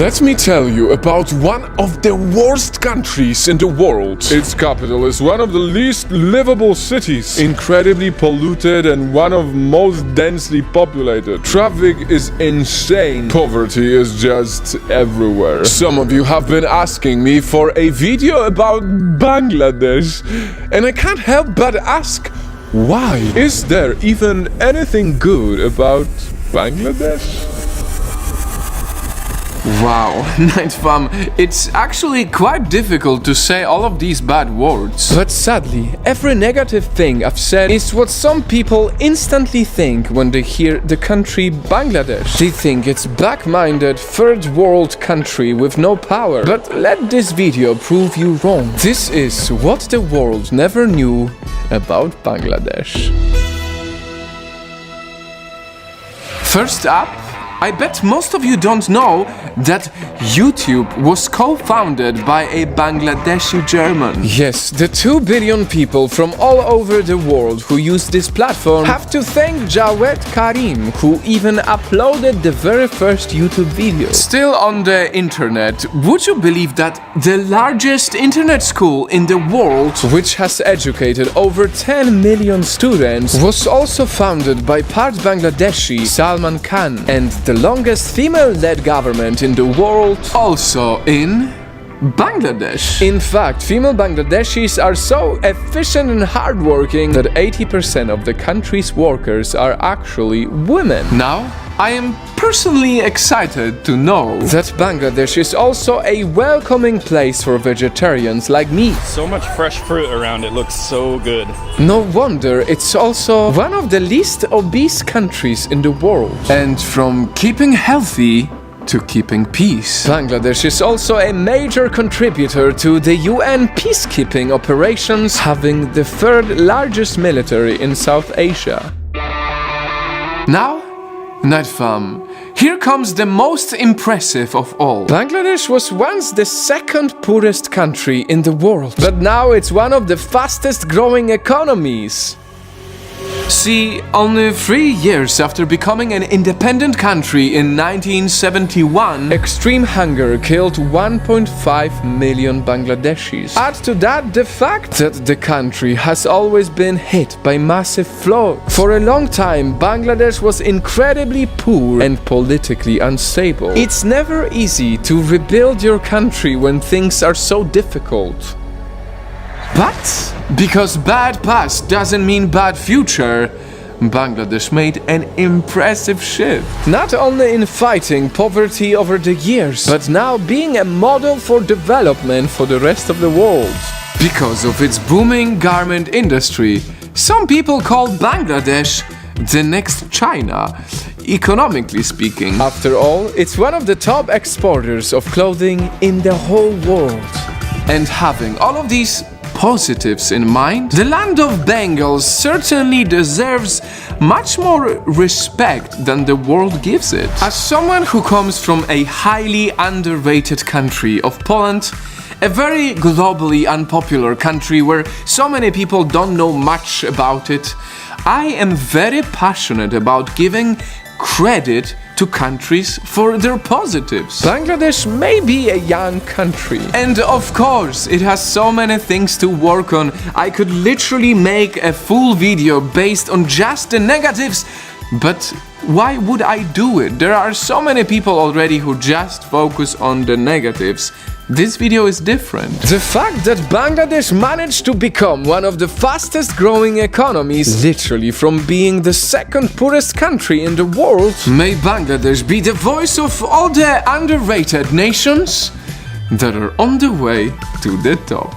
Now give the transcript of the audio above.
Let me tell you about one of the worst countries in the world. Its capital is one of the least livable cities, incredibly polluted and one of most densely populated. Traffic is insane. Poverty is just everywhere. Some of you have been asking me for a video about Bangladesh, and I can't help but ask, why? Is there even anything good about Bangladesh? Wow, Night Fam, it's actually quite difficult to say all of these bad words. But sadly, every negative thing I've said is what some people instantly think when they hear the country Bangladesh. They think it's back-minded, third world country with no power. But let this video prove you wrong. This is what the world never knew about Bangladesh. First up, I bet most of you don't know that YouTube was co-founded by a Bangladeshi German. Yes, the 2 billion people from all over the world who use this platform have to thank Jawed Karim, who even uploaded the very first YouTube video. Still on the internet, would you believe that the largest internet school in the world, which has educated over 10 million students, was also founded by part Bangladeshi Salman Khan, and the longest female-led government in the world also in Bangladesh. In fact, female Bangladeshis are so efficient and hardworking that 80% of the country's workers are actually women. Now, I am personally excited to know that Bangladesh is also a welcoming place for vegetarians like me. So much fresh fruit around, it looks so good. No wonder it's also one of the least obese countries in the world. And from keeping healthy to keeping peace, Bangladesh is also a major contributor to the UN peacekeeping operations, having the 3rd largest military in South Asia. Now, Night Fam, here comes the most impressive of all. Bangladesh was once the 2nd poorest country in the world, but now it's one of the fastest growing economies. See, only 3 years after becoming an independent country in 1971, extreme hunger killed 1.5 million Bangladeshis. Add to that the fact that the country has always been hit by massive floods. For a long time, Bangladesh was incredibly poor and politically unstable. It's never easy to rebuild your country when things are so difficult. But because bad past doesn't mean bad future, Bangladesh made an impressive shift. Not only in fighting poverty over the years, but now being a model for development for the rest of the world. Because of its booming garment industry, some people call Bangladesh the next China, economically speaking. After all, it's one of the top exporters of clothing in the whole world. And having all of these positives in mind, the land of Bengal certainly deserves much more respect than the world gives it. As someone who comes from a highly underrated country of Poland, a very globally unpopular country where so many people don't know much about it, I am very passionate about giving credit to countries for their positives. Bangladesh may be a young country, and of course it has so many things to work on. I could literally make a full video based on just the negatives, but why would I do it? There are so many people already who just focus on the negatives. This video is different. The fact that Bangladesh managed to become one of the fastest growing economies, literally from being the 2nd poorest country in the world, may Bangladesh be the voice of all the underrated nations that are on the way to the top.